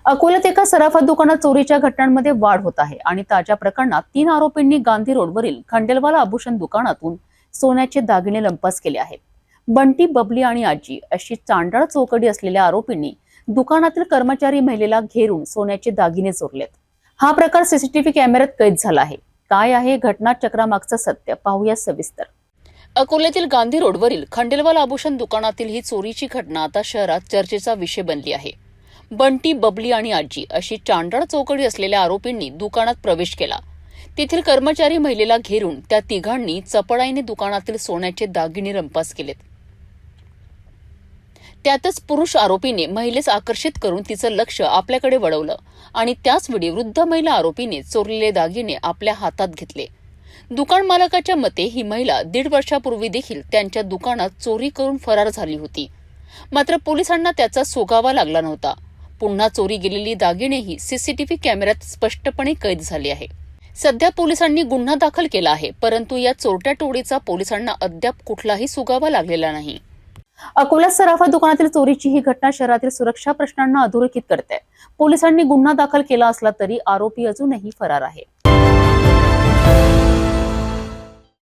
अकोल्यात एका सराफा दुकानात चोरीच्या घटनांमध्ये वाढ होत आहे आणि ताज्या प्रकरणात 3 आरोपींनी गांधी रोडवरील खंडेलवाला आभूषण दुकानातून सोन्याचे दागिने लंपास केले आहेत। बंटी, बबली आणि आजी अशी चांडाळ चौकडी असलेल्या आरोपींनी दुकानातील कर्मचारी महिलेला घेरून सोन्याचे दागिने चोरलेत। हा प्रकार सीसीटीव्ही कॅमेऱ्यात कैद झाला आहे। काय आहे घटना चक्रामागचं सत्य, पाहूया सविस्तर। अकोल्यातील गांधी रोडवरील खंडेलवाला आभूषण दुकानातील ही चोरीची घटना आता शहरात चर्चेचा विषय बनली आहे। बंटी, बबली आणि आजी अशी चांडाळ चौकडी असलेल्या आरोपींनी दुकानात प्रवेश केला। तेथील कर्मचारी महिलेला घेरून त्या तिघांनी चपळाईने दुकानातील सोन्याचे दागिने लंपास केलेत। त्यातच पुरुष आरोपीने महिलेस आकर्षित करून तिचं लक्ष आपल्याकडे वळवलं आणि त्याच वेळी वृद्ध महिला आरोपीने चोरलेले दागिने आपल्या हातात घेतले। दुकान मालकाच्या मते ही महिला 1.5 वर्षापूर्वी देखील त्यांच्या दुकानात चोरी करून फरार झाली होती। मात्र पोलिसांना त्याचा सोगावा लागला नव्हता। पुन्हा चोरी गेलेली दागिनेही सीसीटीव्ही कॅमेऱ्यात स्पष्टपणे कैद झाली आहे। सध्या पोलिसांनी गुन्हा दाखल केला आहे, परंतु या चोरट्या टोळीचा पोलिसांना अद्याप कुठलाही सुगावा लागलेला नाही। अकोला सराफा दुकानातील चोरीची ही घटना शहरातील सुरक्षा प्रश्नांना अधोरेखित करते। पोलिसांनी गुन्हा दाखल केला असला तरी आरोपी अजूनही फरार आहे।